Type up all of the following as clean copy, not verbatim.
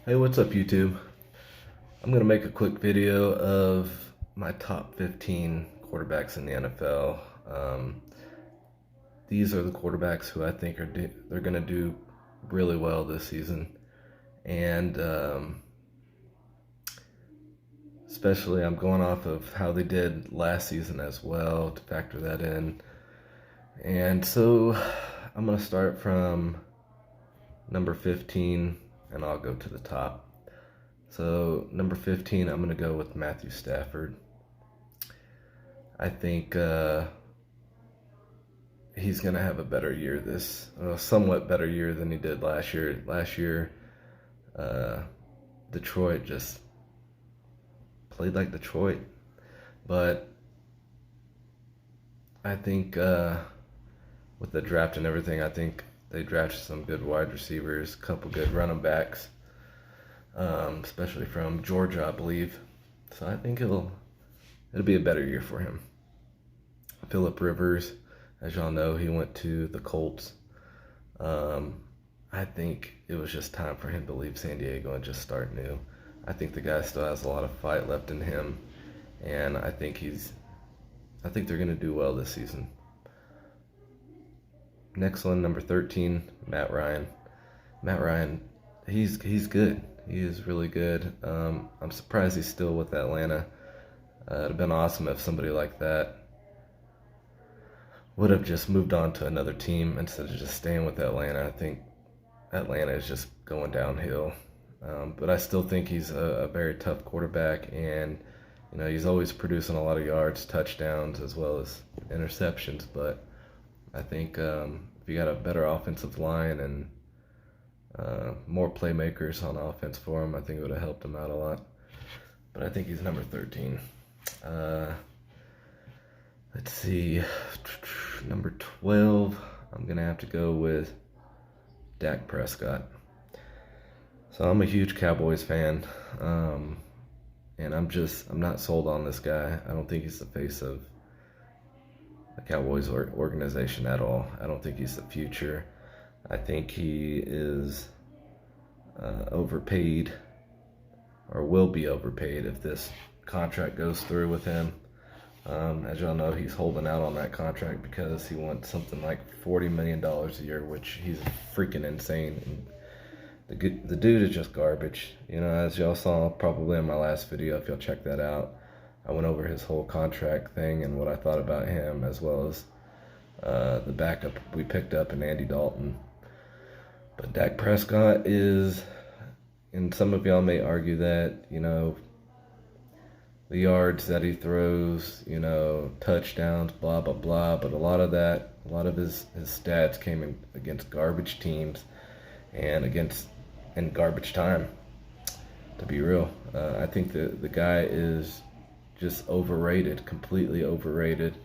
Hey, what's up, YouTube? I'm going to make a quick video of my top 15 quarterbacks in the NFL. These are the quarterbacks who I think they're going to do really well this season. And especially I'm going off of how they did last season as well to factor that in. And so I'm going to start from number 15 and I'll go to the top. So number 15, I'm going to go with Matthew Stafford. I think he's going to have a better year somewhat better year than he did last year. Last year, Detroit just played like Detroit. But I think with the draft and everything, I think they drafted some good wide receivers, a couple good running backs, especially from Georgia, I believe. So I think it'll be a better year for him. Phillip Rivers, as y'all know, he went to the Colts. I think it was just time for him to leave San Diego and just start new. I think the guy still has a lot of fight left in him, and I think they're going to do well this season. Next one, number 13, Matt Ryan. Matt Ryan, he's good. He is really good. I'm surprised he's still with Atlanta. It'd have been awesome if somebody like that would have just moved on to another team instead of just staying with Atlanta. I think Atlanta is just going downhill. But I still think he's a very tough quarterback, and he's always producing a lot of yards, touchdowns, as well as interceptions. But I think if you got a better offensive line and more playmakers on offense for him, I think it would have helped him out a lot. But I think he's number 13. Let's see, number 12, I'm going to have to go with Dak Prescott. So I'm a huge Cowboys fan, and I'm not sold on this guy. I don't think he's the face of the Cowboys organization at all. I don't think he's the future. I think he is overpaid, or will be overpaid if this contract goes through with him. As y'all know, he's holding out on that contract because he wants something like $40 million a year, which he's freaking insane. And the dude is just garbage. As y'all saw probably in my last video, if y'all check that out, I went over his whole contract thing and what I thought about him, as well as the backup we picked up in Andy Dalton. But Dak Prescott is, and some of y'all may argue that, the yards that he throws, touchdowns, blah, blah, blah. But a lot of his stats came in against garbage teams and in garbage time, to be real. I think the guy is just overrated, completely overrated.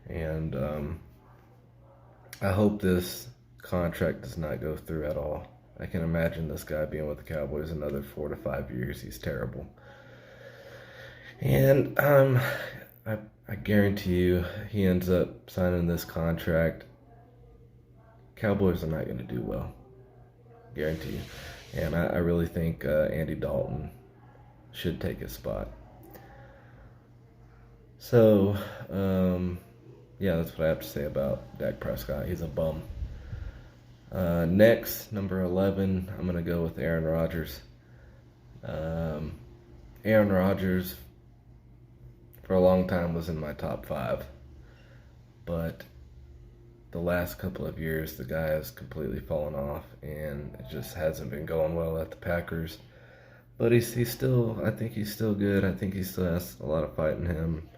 And I hope this contract does not go through at all. I can imagine this guy being with the Cowboys another 4 to 5 years. He's terrible. And I guarantee you, he ends up signing this contract, Cowboys are not going to do well. Guarantee you. And I really think Andy Dalton should take his spot. So, yeah, that's what I have to say about Dak Prescott. He's a bum. Next, number 11, I'm going to go with Aaron Rodgers. Aaron Rodgers, for a long time, was in my top 5. But the last couple of years, the guy has completely fallen off, and it just hasn't been going well at the Packers. But I think he's still good. I think he still has a lot of fight in him.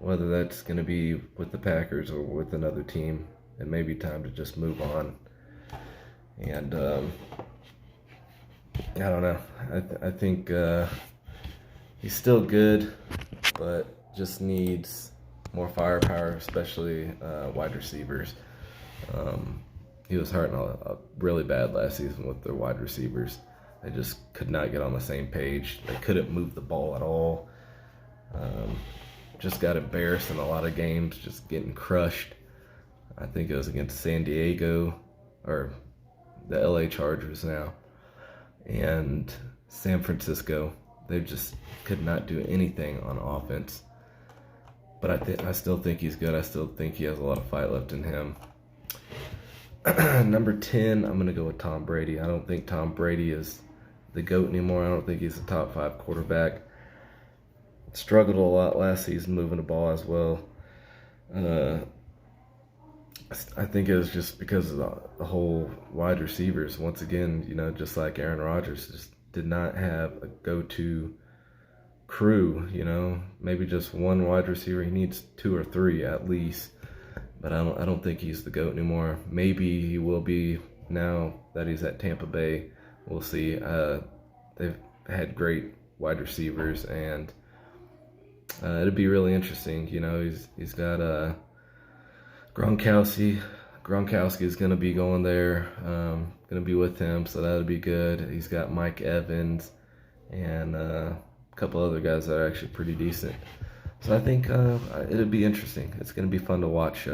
Whether that's going to be with the Packers or with another team, it may be time to just move on. And I don't know. I think he's still good, but just needs more firepower, especially wide receivers. He was hurting really bad last season with their wide receivers. They just could not get on the same page. They couldn't move the ball at all. Just got embarrassed in a lot of games, just getting crushed. I think it was against San Diego, or the LA Chargers now. And San Francisco. They just could not do anything on offense. But I still think he's good. I still think he has a lot of fight left in him. Number 10, I'm going to go with Tom Brady. I don't think Tom Brady is the GOAT anymore. I don't think he's a top 5 quarterback. Struggled a lot last season moving the ball as well. I think it was just because of the whole wide receivers. Once again, just like Aaron Rodgers, just did not have a go-to crew. Maybe just one wide receiver. He needs 2 or 3 at least. But I don't think he's the GOAT anymore. Maybe he will be now that he's at Tampa Bay. We'll see. They've had great wide receivers, and it'll be really interesting. He's got Gronkowski. Gronkowski is going to be going there, going to be with him, so that'll be good. He's got Mike Evans and a couple other guys that are actually pretty decent. So I think it'll be interesting. It's going to be fun to watch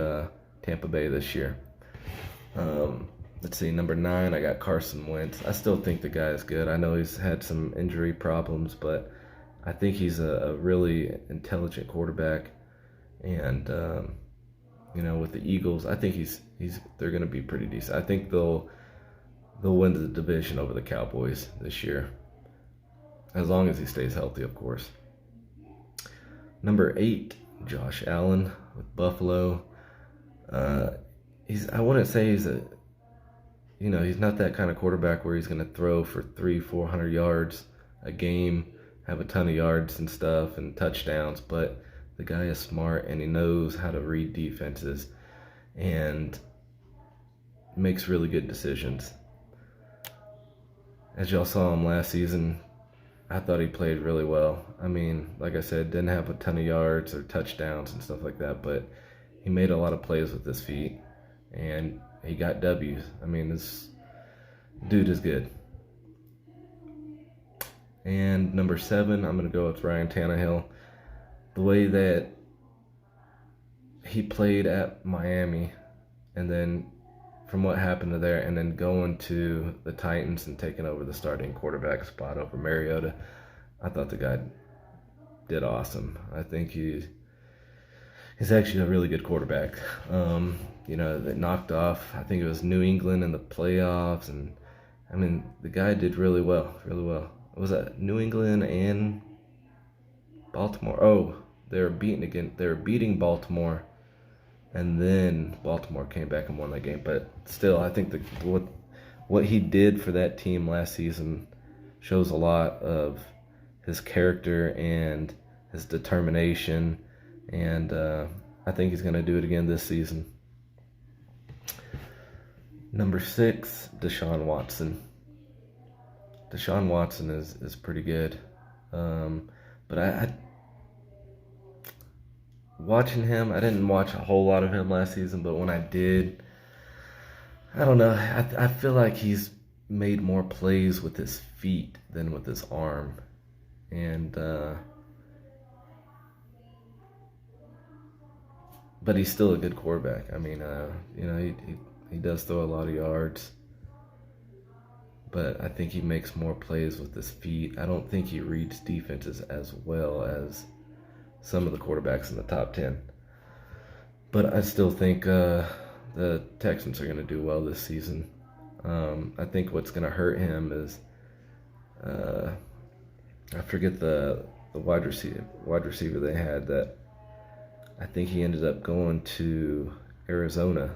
Tampa Bay this year. Let's see, number 9, I got Carson Wentz. I still think the guy is good. I know he's had some injury problems, but I think he's a really intelligent quarterback. And with the Eagles, I think they're going to be pretty decent. I think they'll win the division over the Cowboys this year, as long as he stays healthy, of course. Number 8, Josh Allen with Buffalo. I wouldn't say he's not that kind of quarterback where he's going to throw for 300-400 yards a game, have a ton of yards and stuff and touchdowns, but the guy is smart and he knows how to read defenses and makes really good decisions. As y'all saw him last season, I thought he played really well. I mean, like I said, didn't have a ton of yards or touchdowns and stuff like that, but he made a lot of plays with his feet, and he got W's. I mean, this dude is good. And number 7, I'm going to go with Ryan Tannehill. The way that he played at Miami, and then from what happened to there, and then going to the Titans and taking over the starting quarterback spot over Mariota, I thought the guy did awesome. I think he's actually a really good quarterback. That knocked off, I think it was New England in the playoffs, and I mean, the guy did really well, really well. Was that New England and Baltimore? Oh, they were beating Baltimore, and then Baltimore came back and won that game. But still, I think what he did for that team last season shows a lot of his character and his determination, and I think he's going to do it again this season. Number 6, Deshaun Watson. Deshaun Watson is pretty good, but I watching him, I didn't watch a whole lot of him last season, but when I did, I don't know, I feel like he's made more plays with his feet than with his arm, and but he's still a good quarterback. I mean, he does throw a lot of yards, but I think he makes more plays with his feet. I don't think he reads defenses as well as some of the quarterbacks in the top 10. But I still think the Texans are going to do well this season. I think what's going to hurt him is, I forget the wide receiver they had that I think he ended up going to Arizona.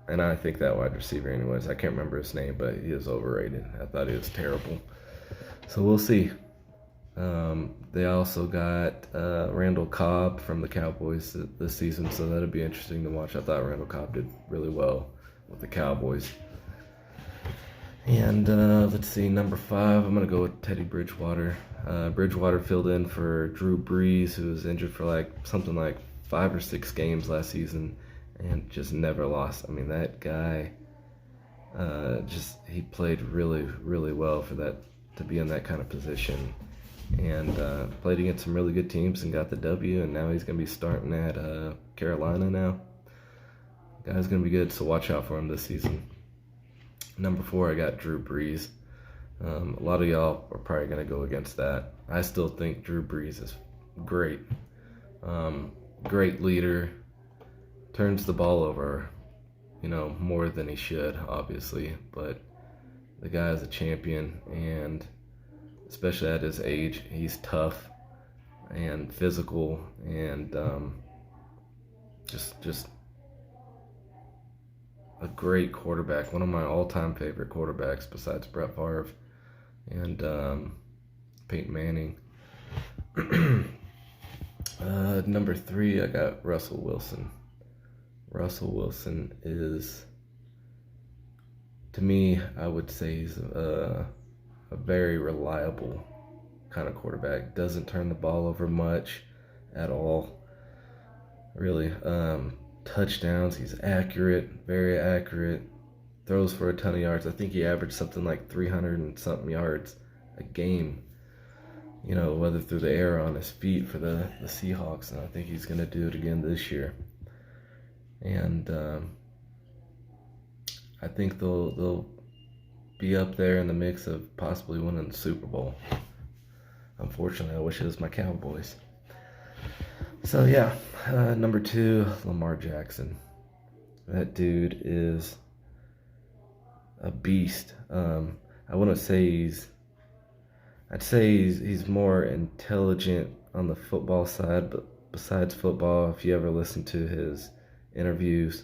And I think that wide receiver anyways, I can't remember his name, but he is overrated. I thought he was terrible. So we'll see. They also got Randall Cobb from the Cowboys this season, so that'll be interesting to watch. I thought Randall Cobb did really well with the Cowboys. And let's see, number 5, I'm going to go with Teddy Bridgewater. Bridgewater filled in for Drew Brees, who was injured for something like 5 or 6 games last season and just never lost. I mean, that guy, he played really, really well for that, to be in that kind of position. And played against some really good teams and got the W, and now he's going to be starting at Carolina now. Guy's going to be good, so watch out for him this season. Number 4, I got Drew Brees. A lot of y'all are probably going to go against that. I still think Drew Brees is great. Great leader. Turns the ball over, more than he should, obviously. But the guy is a champion, and especially at his age, he's tough and physical, and just a great quarterback. One of my all-time favorite quarterbacks besides Brett Favre and Peyton Manning. Number 3, I got Russell Wilson. Russell Wilson is, to me, I would say he's a very reliable kind of quarterback. Doesn't turn the ball over much at all, really. Touchdowns, he's accurate, very accurate. Throws for a ton of yards. I think he averaged something like 300 and something yards a game, whether through the air or on his feet for the Seahawks. And I think he's going to do it again this year. And I think they'll be up there in the mix of possibly winning the Super Bowl. Unfortunately, I wish it was my Cowboys. So yeah, number 2, Lamar Jackson. That dude is a beast. I wouldn't say I'd say he's more intelligent on the football side, but besides football, if you ever listen to his interviews,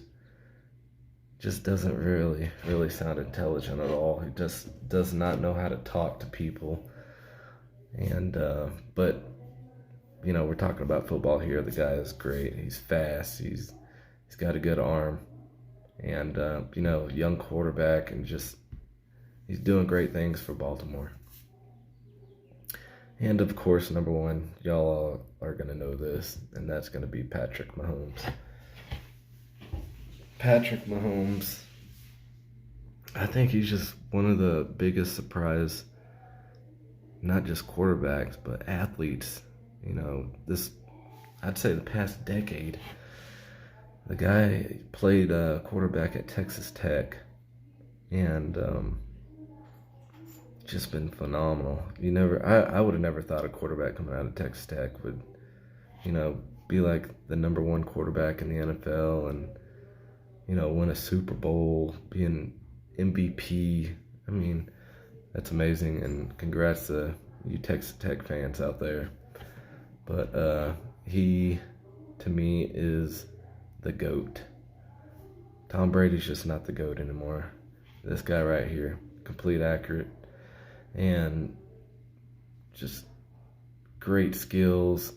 just doesn't really sound intelligent at all. He just does not know how to talk to people. And but we're talking about football here. The guy is great. He's fast. He's got a good arm, and young quarterback, and just he's doing great things for Baltimore. And of course, number 1, y'all are gonna know this, and that's gonna be Patrick Mahomes. Patrick Mahomes, I think he's just one of the biggest surprise, not just quarterbacks, but athletes. I'd say the past decade. The guy played quarterback at Texas Tech, and just been phenomenal. I would have never thought a quarterback coming out of Texas Tech would, be like the number 1 quarterback in the NFL and, win a Super Bowl, be an MVP. I mean, that's amazing, and congrats to you Texas Tech fans out there. But he, to me, is the GOAT. Tom Brady's just not the GOAT anymore. This guy right here, complete accurate, and just great skills.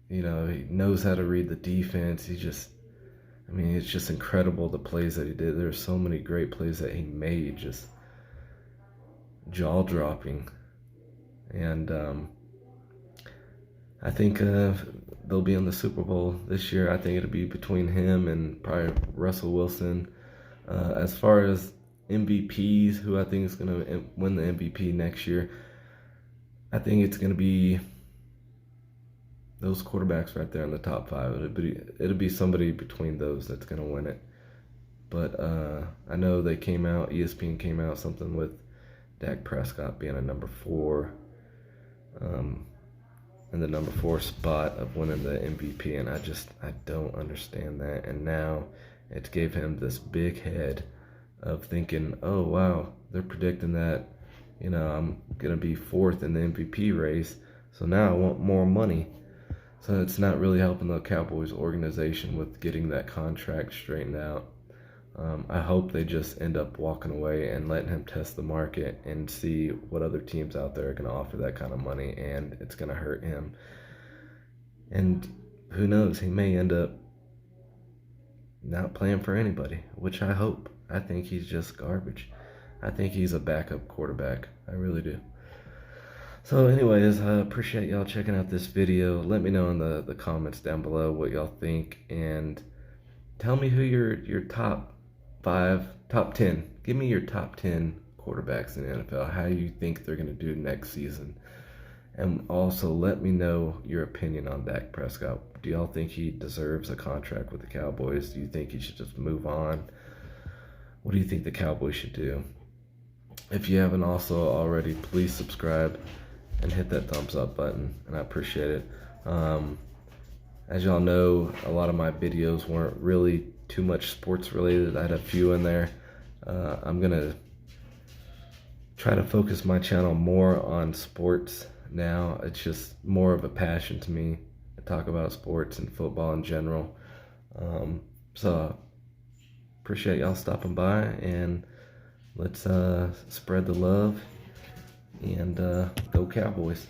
He knows how to read the defense. It's just incredible the plays that he did. There's so many great plays that he made, just jaw-dropping. And I think they'll be in the Super Bowl this year. I think it'll be between him and probably Russell Wilson. As far as MVPs, who I think is going to win the MVP next year, I think it's going to be those quarterbacks right there in the top 5. It'll be somebody between those that's going to win it. But I know ESPN came out something with Dak Prescott being a number 4, in the number 4 spot of winning the MVP, and I don't understand that. And now it gave him this big head of thinking, oh wow, they're predicting that, I'm gonna be 4th in the MVP race, so now I want more money. So it's not really helping the Cowboys organization with getting that contract straightened out. I hope they just end up walking away and letting him test the market and see what other teams out there are going to offer that kind of money, and it's going to hurt him. And who knows, he may end up not playing for anybody, which I hope. I think he's just garbage. I think he's a backup quarterback. I really do. So anyways, I appreciate y'all checking out this video. Let me know in the comments down below what y'all think, and tell me who your top 10. Give me your top 10 quarterbacks in the NFL, how you think they're going to do next season. And also let me know your opinion on Dak Prescott. Do y'all think he deserves a contract with the Cowboys? Do you think he should just move on? what do you think the Cowboys should do? If you haven't also already, please subscribe and hit that thumbs up button, and I appreciate it. As y'all know, a lot of my videos weren't really too much sports related. I had a few in there. I'm gonna try to focus my channel more on sports now. It's just more of a passion to me to talk about sports and football in general. So appreciate y'all stopping by, and let's spread the love and go Cowboys.